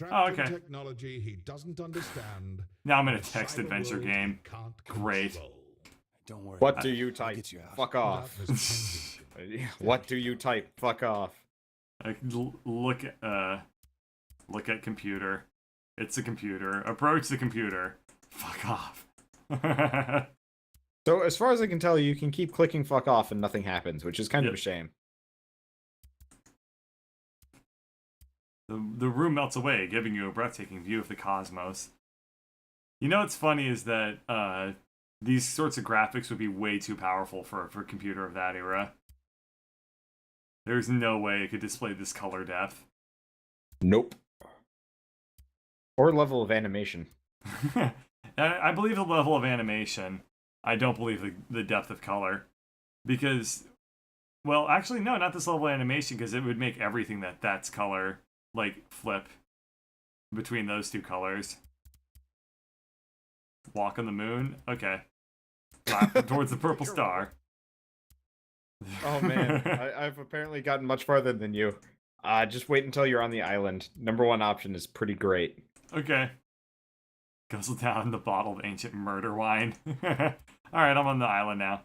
Trapped okay. in technology he doesn't understand. Now I'm in a a text cyber adventure world he game. can't Great. control. Don't worry. What do you I'll type? get you out. Fuck off. That was pending. What do you type? Fuck off. Look at computer. It's a computer. Approach the computer. Fuck off. So as far as I can tell, you can keep clicking fuck off and nothing happens, which is kind of Yep. a shame. The room melts away, giving you a breathtaking view of the cosmos. You know what's funny is that these sorts of graphics would be way too powerful for a computer of that era. There's no way it could display this color depth. Nope. Or level of animation. I believe the level of animation. I don't believe the depth of color. Because, well, actually, no, not this level of animation, because it would make everything that's color, like, flip between those two colors. Walk on the moon? Okay. Towards the purple star. Oh man, I've apparently gotten much farther than you. Just wait until you're on the island. Number one option is pretty great. Okay. Guzzle down the bottle of ancient murder wine. Alright, I'm on the island now.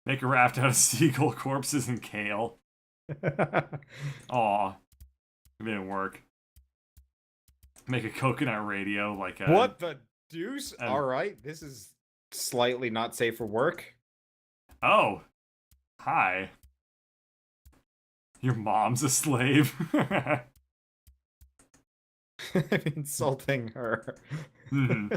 Make a raft out of seagull corpses and kale. Aw. It didn't work. Make a coconut radio like a... What the deuce? Alright, this is slightly not safe for work. Oh. Hi. Your mom's a slave. I'm insulting her. Hmm.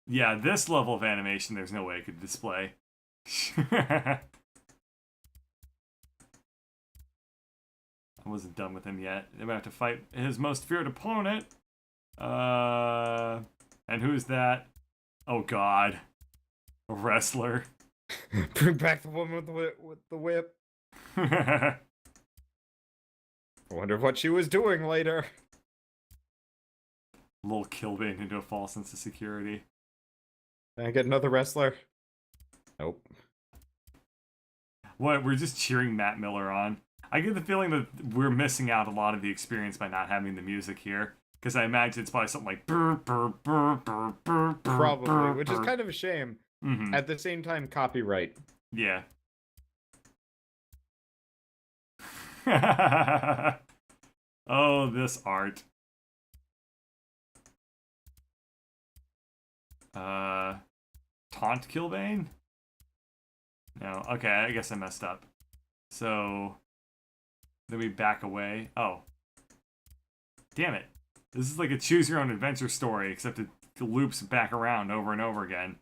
Yeah, this level of animation, there's no way I could display. I wasn't done with him yet. I'm about to fight his most feared opponent. And who's that? Oh god. A wrestler. Bring back the woman with the whip. I wonder what she was doing later. Little Kilbane into a false sense of security. Can I get another wrestler? Nope. What, we're just cheering Matt Miller on? I get the feeling that we're missing out a lot of the experience by not having the music here. Because I imagine it's probably something like brr, brr, brr, brr, brr, Probably, brr, which is brr. kind of a shame. Mm-hmm. At the same time, copyright. Yeah. Oh, this art. Taunt Kilbane? No, okay, I guess I messed up. So, then we back away. Oh. Damn it. This is like a choose your own adventure story, except it loops back around over and over again.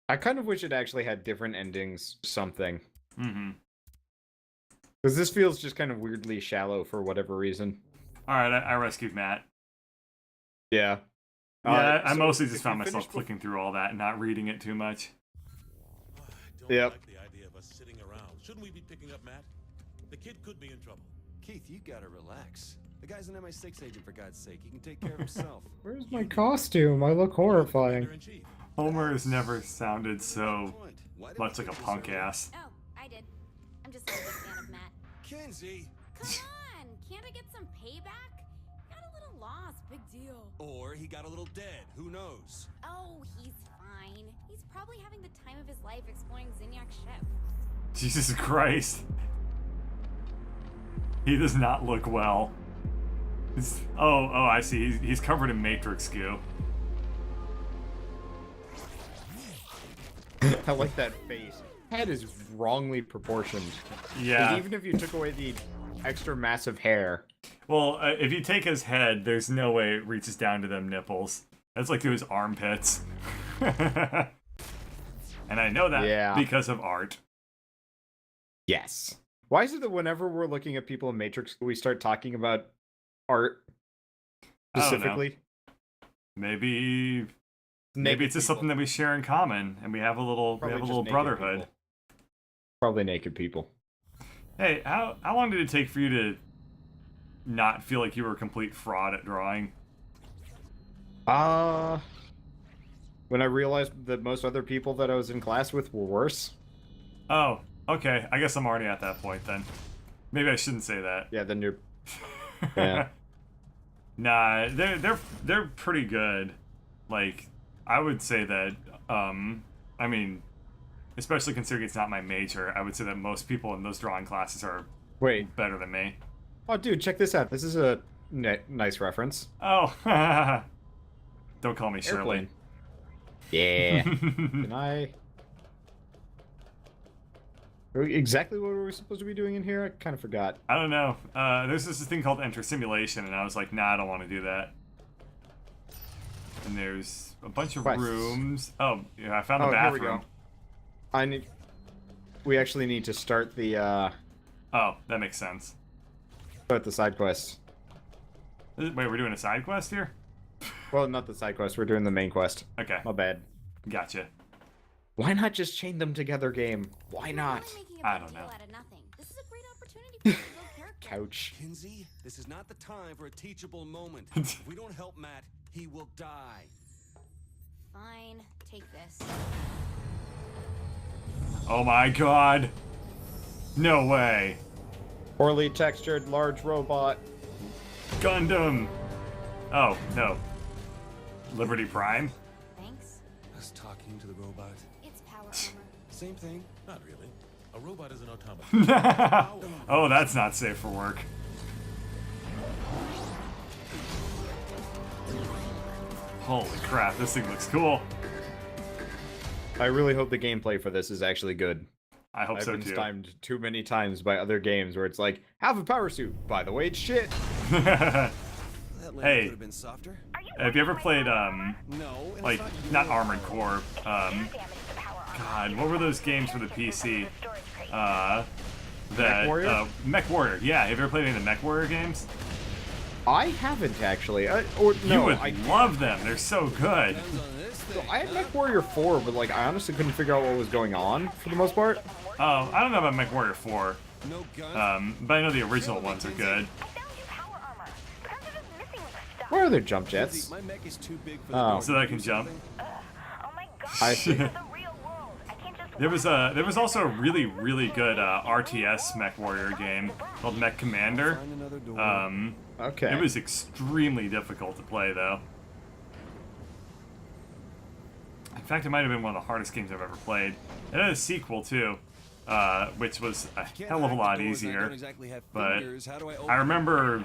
I kind of wish it actually had different endings, something. Mm-hmm. Because this feels just kind of weirdly shallow for whatever reason. Alright, I rescued Matt. Yeah. Yeah, I so mostly if just we found myself finish clicking through all that and not reading it too much. I don't Yep. like the idea of us sitting around. Shouldn't we be picking up Matt? The kid could be in trouble. Keith, you gotta relax. The guy's an MI6 agent, for God's sake. He can take care of himself. Where's my costume? I look horrifying. Commander-in-Chief. Homer has never sounded so Point. Why did much we like a pick this punk early? ass. Oh, I did. I'm just a big fan of Matt. Kinsey! Come on, can't I get some payback? Got a little lost, big deal. Or he got a little dead. Who knows? Oh, he's fine. He's probably having the time of his life exploring Zinniak's ship. Jesus Christ. He does not look well. Oh, I see. He's covered in Matrix goo. I like that face. Head is wrongly proportioned. 'Cause Yeah. even if you took away the extra massive hair. Well, if you take his head, there's no way it reaches down to them nipples. That's like to his armpits. And I know that Yeah. because of art. Yes. Why is it that whenever we're looking at people in Matrix, we start talking about art I don't know. specifically? Maybe Naked it's just people. something that we share in common, and we have a little Probably just naked brotherhood. people. Probably naked people. Hey, how long did it take for you to not feel like you were a complete fraud at drawing? When I realized that most other people that I was in class with were worse. Oh, Okay, I guess I'm already at that point then. Maybe I shouldn't say that. Yeah, then you're. Yeah. Nah, they're pretty good. Like, I would say that. I mean, especially considering it's not my major, I would say that most people in those drawing classes are Wait. better than me. Oh, dude, check this out. This is a nice reference. Oh, don't call me Shirley. Airplane. Yeah. Can I? Exactly what were we supposed to be doing in here? I kind of forgot. I don't know. There's this thing called Enter Simulation, and I was like, nah, I don't want to do that. And there's a bunch of Quests. rooms. Oh, yeah, I found the Oh, here we bathroom. go. We actually need to start the Oh, that makes sense. side quest. Wait, we're doing a side quest here? Well, not the side quest. We're doing the main quest. Okay, My bad. gotcha. Why not just chain them together, game? Why not? Making a I big don't deal know. out of nothing. This is a great opportunity for you to build character. Couch. Kinsey, this is not the time for a teachable moment. If we don't help Matt, he will die. Fine, take this. Oh my god. No way. Poorly textured large robot. Gundam. Oh, no. Liberty Prime? Thanks. Us talking to the robot. It's power armor. Same thing. Not really. A robot is an automaton. Oh, that's not safe for work. Holy crap, this thing looks cool. I really hope the gameplay for this is actually good. I hope I've so been too. timed too many times by other games where it's like, have a power suit. By the way, it's shit. That landing Hey. could have been softer. Have you ever played, No, and like, it's not your Armored fault. Core, God, what were those games for the PC? That, Mech Warrior? Mech Warrior, yeah. Have you ever played any of the Mech Warrior games? I haven't actually. Or You no, would I love them, they're so good. Depends on this So thing, I had huh? Mech Warrior 4, but like I honestly couldn't figure out what was going on for the most part. Oh, I don't know about Mech Warrior 4, No gun. but I know the original ones are good. Where are their jump jets? Kinsey, my mech is too big for the Oh. door. So that I can jump. I see. There was also a really, really good RTS Mech Warrior game called Mech Commander. Find another door. Okay. It was extremely difficult to play, though. In fact, it might have been one of the hardest games I've ever played. It had a sequel, too, which was a Can't hell of a hack the lot doors, I easier. don't exactly have But fingers. How do I open I remember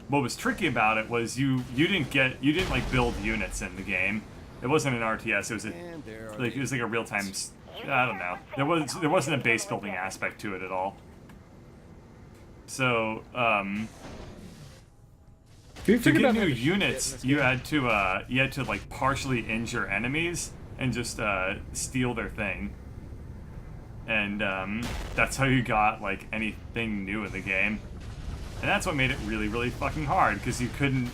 what was tricky about it was you didn't like build units in the game. It wasn't an RTS. It was And there are it was like a real time. I don't know. There wasn't a base building aspect to it at all. So You to figured get out how new to shoot shit in units, this you game? had to like partially injure enemies and just steal their thing. And that's how you got like anything new in the game. And that's what made it really, really fucking hard, because you couldn't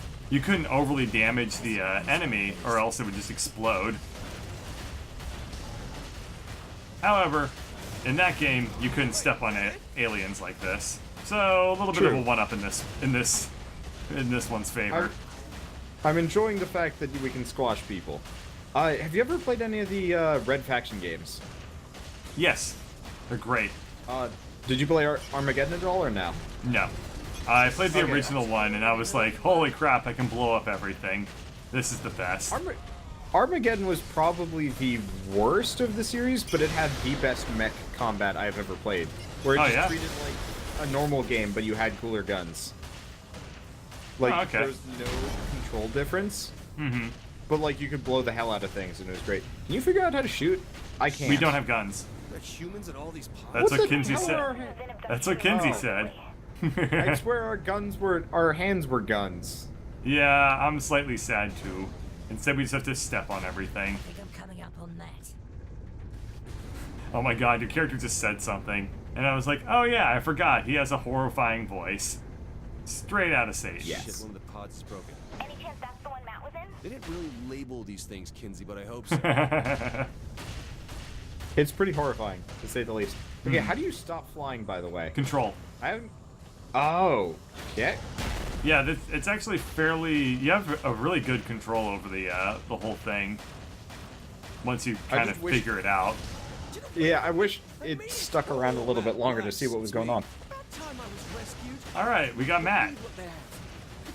overly damage the enemy, or else it would just explode. However, in that game, you couldn't step on aliens like this, so a little bit of True. a one-up in this one's favor. I'm enjoying the fact that we can squash people. Have you ever played any of the Red Faction games? Yes, they're great. Did you play Armageddon at all or no? No, I played the Okay. original one, and I was like, holy crap, I can blow up everything. This is the best. Armageddon was probably the worst of the series, but it had the best mech combat I've ever played. Where it Oh, just yeah? treated like a normal game, but you had cooler guns. Like, Oh, okay. there was no control difference, Mm-hmm. but like you could blow the hell out of things, and it was great. Can you figure out how to shoot? I can't. We don't have guns. there humans in all these pods? That's what the Kinsey hell said. are That's what Kinsey Oh. said. I swear our hands were guns. Yeah, I'm slightly sad too. Instead, we just have to step on everything. I think I'm coming up on that. Oh my god, your character just said something. And I was like, oh yeah, I forgot. He has a horrifying voice. Straight out of Satan. Yes. Shit, one of the pods is broken. Any chance that's the one Matt was in? They didn't really label these things, Kinsey, but I hope so. It's pretty horrifying, to say the least. Okay, how do you stop flying, by the way? Control. I haven't... Oh. Yeah. Yeah, it's actually fairly... You have a really good control over the whole thing. Once you kind of just wish- figure it out. Do you know Yeah, I wish it stuck around a little bit longer to see what was going on. About time I was rescued. All right, we got Matt, Look what they have.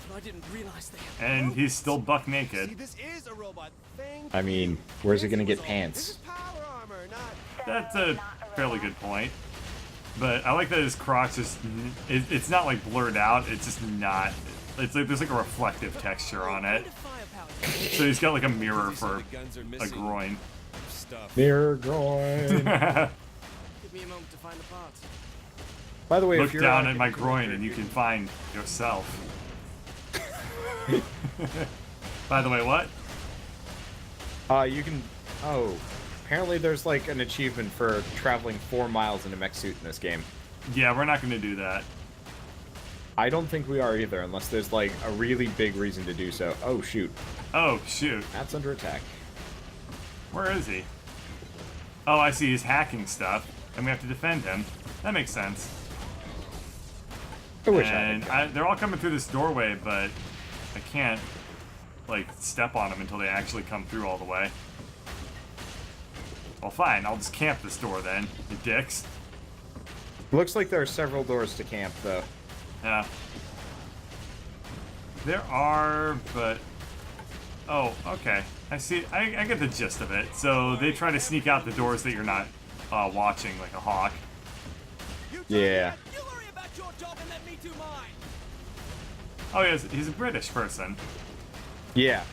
But I didn't realize they have and ropes. he's still buck See, naked. this is a robot thing. I mean, where's he gonna get This pants? is power armor, not. That's a fairly good point. But I like that his crotch is, it's not like blurred out, it's just not, it's like there's like a reflective texture on it. So he's got like a mirror for a groin. Stuff. Mirror groin. Give me a moment to find the parts. By the way, Look if you're down at my groin and you can find yourself. By the way, what? You can. Oh, apparently there's like an achievement for traveling 4 miles in a mech suit in this game. Yeah, we're not going to do that. I don't think we are either, unless there's like a really big reason to do so. Oh shoot, Oh, shoot. that's under attack. Where is he? Oh, I see. He's hacking stuff, and we have to defend him. That makes sense. I wish And I had. they're all coming through this doorway, but I can't, like, step on them until they actually come through all the way. Well, fine. I'll just camp this door then, you dicks. Looks like there are several doors to camp though. Yeah. There are, but... Oh, okay. I see. I get the gist of it. So they try to sneak out the doors that you're not watching, like a hawk. Yeah. You worry about your job and let me do mine. Oh, he's a British person. Yeah.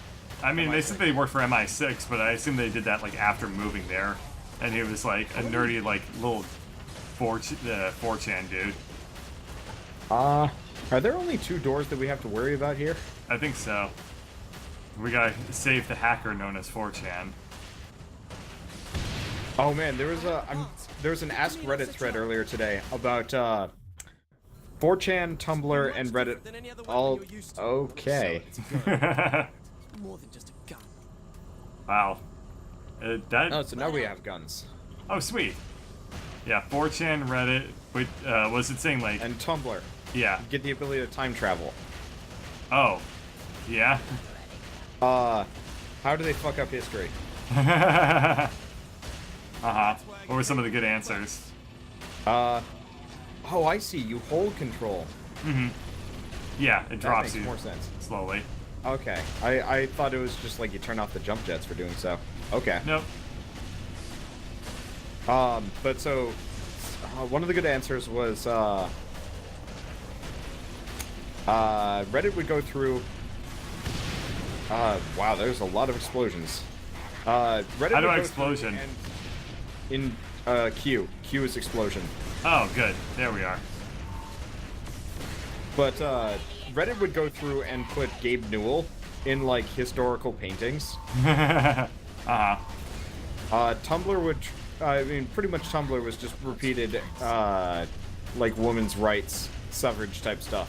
I mean, they said they worked for MI6, but I assume they did that, like, after moving there. And he was, like, a nerdy, like, little 4chan dude. Are there only 2 doors that we have to worry about here? I think so. We gotta save the hacker known as 4chan. Oh man, there was an Ask Reddit thread earlier today about 4chan, Tumblr, and Reddit. Than any other weapon All you're used to. okay. So it's a gun. More than just a gun. Wow. That. Oh, so now we have guns Oh, sweet. Yeah, 4chan, Reddit. Wait, was it saying, like... and Tumblr. Yeah. Get the ability to time travel. Oh. Yeah? How do they fuck up history? Uh-huh. What were some of the good answers? Oh, I see. You hold control. Yeah, it That drops makes you more sense. slowly. Okay. I thought it was just like you turn off the jump jets for doing so. Okay. Nope. But so one of the good answers was Reddit would go through. Wow, there's a lot of explosions. Reddit How do would I go explosion? through and in Q. Q is explosion. Oh, good. There we are. But Reddit would go through and put Gabe Newell in like historical paintings. Uh-huh. Tumblr would. I mean, pretty much Tumblr was just repeated like women's rights, suffrage type stuff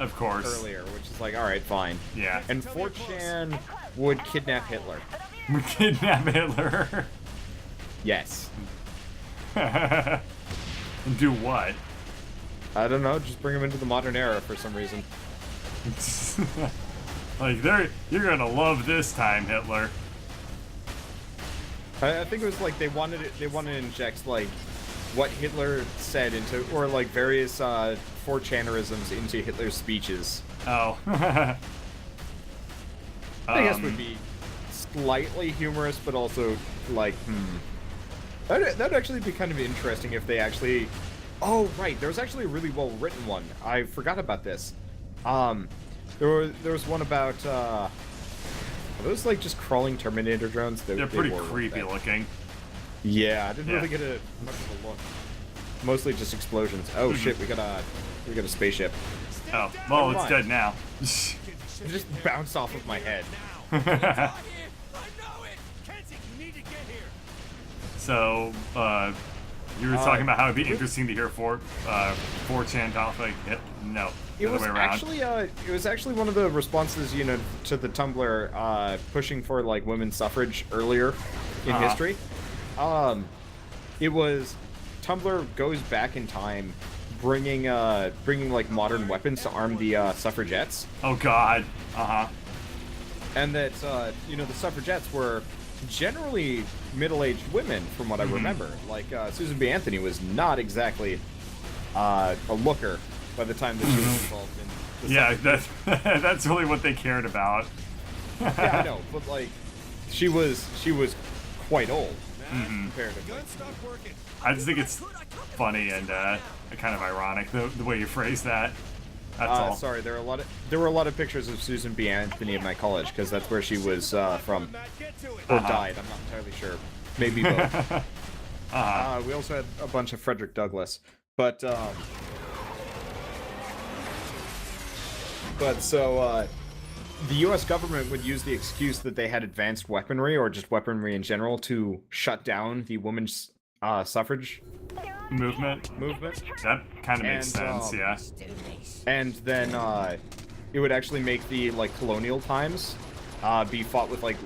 Of course. earlier, which is like, all right, fine. Yeah. And 4chan would kidnap Hitler. Kidnap Hitler. Yes. And do what? I don't know, just bring him into the modern era for some reason. Like, you're gonna love this time, Hitler. I think it was like they wanted to inject like what Hitler said into, or like various 4chanerisms into Hitler's speeches. Oh. I guess would be slightly humorous, but also like, that'd actually be kind of interesting if they actually. Oh right, there was actually a really well written one. I forgot about this. There was one about are those like just crawling Terminator drones? They're They pretty were, creepy weren't looking. they? Yeah, I didn't Yeah. really get much of a look. Mostly just explosions. Oh shit, we got a spaceship. Oh, well, Never it's mind. dead now. It just bounced off of my head. I know it. Kenzie, you need to get here. So, you were talking about how it'd be interesting to hear 4chan talk like no, the It other was way around. actually one of the responses, you know, to the Tumblr pushing for like women's suffrage earlier in Uh-huh. history. It was Tumblr goes back in time, bringing like modern weapons to arm the suffragettes, Oh God. Uh huh. and that you know the suffragettes were generally middle-aged women, from what I remember. Like, Susan B. Anthony was not exactly a looker by the time that she was involved in the Yeah, subject. that's really what they cared about. Yeah, I know, but like, she was quite old comparatively. Gun stopped working. I just think it's funny and kind of ironic the way you phrase that. That's all. Sorry, there were a lot of pictures of Susan B. Anthony at my college because that's where she was from, or died. I'm not entirely sure. Maybe both. We also had a bunch of Frederick Douglass, but the U.S. government would use the excuse that they had advanced weaponry or just weaponry in general to shut down the women's suffrage movement. That kind of makes And, sense, yeah. And then it would actually make the like colonial times be fought with like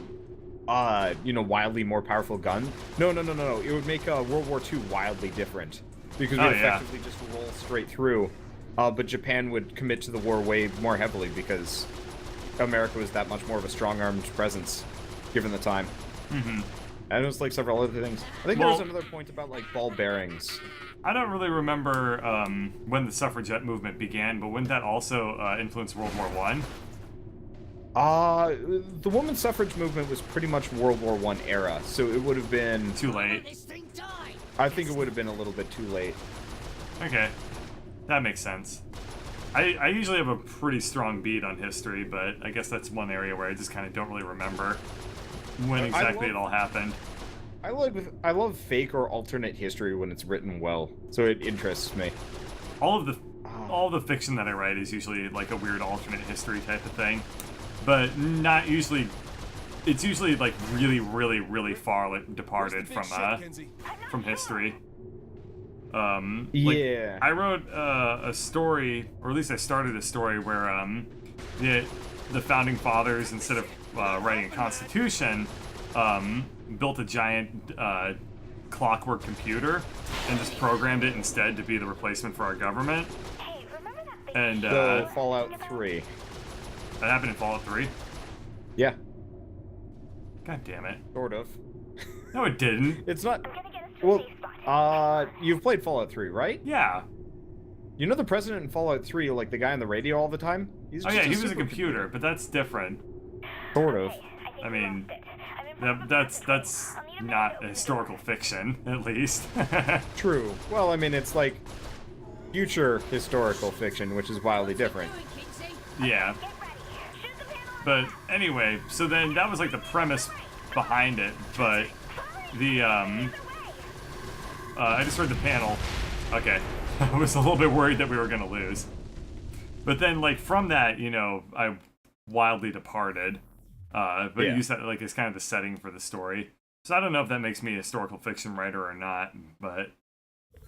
wildly more powerful guns. No. It would make World War II wildly different because we'd effectively just roll straight through. But Japan would commit to the war way more heavily because America was that much more of a strong-armed presence given the time. And it was like several other things. I think there was another point about like ball bearings. I don't really remember when the suffragette movement began, but wouldn't that also influence World War One? The women's suffrage movement was pretty much World War I era, so it would have been Too late. I think it would have been a little bit too late. Okay, that makes sense. I usually have a pretty strong beat on history, but I guess that's one area where I just kind of don't really remember when exactly it all happened. I love fake or alternate history when it's written well, so it interests me. All the fiction that I write is usually like a weird alternate history type of thing, but not usually. It's usually like really, really, really far like, departed from history. Yeah. I wrote a story, or at least I started a story where the founding fathers, instead of writing a constitution, built a giant clockwork computer and just programmed it instead to be the replacement for our government. And So Fallout 3. that happened in Fallout 3? Yeah, God damn it. sort of. No, it didn't. It's not. Well, you've played Fallout 3, right? Yeah. You know the president in Fallout 3, like the guy on the radio all the time? He's Oh just yeah, he was a supercomputer. computer, but that's different. Sort of. I mean, that's not a historical fiction, at least. True. Well, I mean, it's like future historical fiction, which is wildly different. Yeah. But anyway, so then that was like the premise behind it, but the I just read the panel. Okay. I was a little bit worried that we were gonna lose. But then like from that, I wildly departed. But Yeah. used that like as kind of the setting for the story. So I don't know if that makes me a historical fiction writer or not, but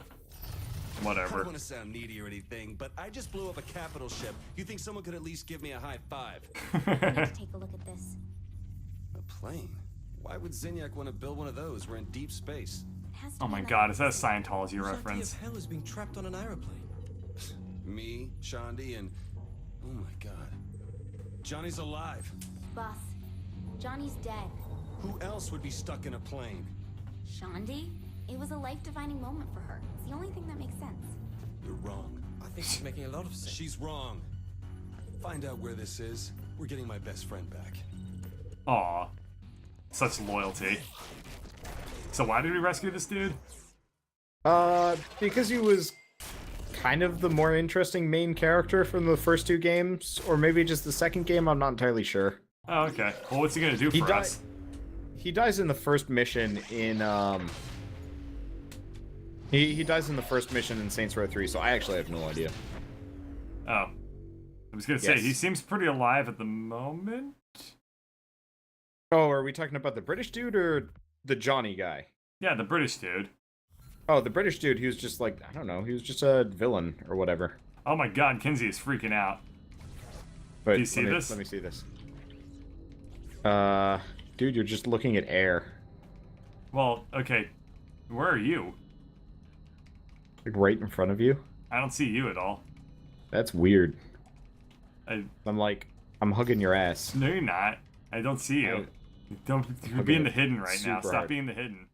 I whatever. don't want to sound needy or anything, but I just blew up a capital ship. You think someone could at least give me a high five? I need to take a look at this. A plane? Why would Zinyak want to build one of those? We're in deep space. It has to Oh be my an god, is that a island. Scientology Whose idea reference? of hell is being trapped on an aeroplane? Me, Shandi, and... Oh my god. Johnny's alive. Boss, Johnny's dead. Who else would be stuck in a plane? Shandi? It was a life-defining moment for her. It's the only thing that makes sense. You're wrong. I think she's making a lot of sense. She's wrong. Find out where this is. We're getting my best friend back. Aw. Such loyalty. So why did we rescue this dude? Because he was kind of the more interesting main character from the first two games, or maybe just the second game, I'm not entirely sure. Oh, okay. Well, what's he gonna do for us? He dies in the first mission in, He dies in the first mission in Saints Row 3, so I actually have no idea. Oh. I was gonna say, Yes. he seems pretty alive at the moment? Oh, are we talking about the British dude or the Johnny guy? Yeah, the British dude. Oh, the British dude, he was just like, I don't know, he was just a villain or whatever. Oh my god, Kinsey is freaking out. But Do you see this? Let me see this. Dude, you're just looking at air. Well, okay. Where are you? Like right in front of you? I don't see you at all. That's weird. I... I'm hugging your ass. No, you're not. I don't see you. Don't you're being the hidden right now. Super Stop hard. being the hidden.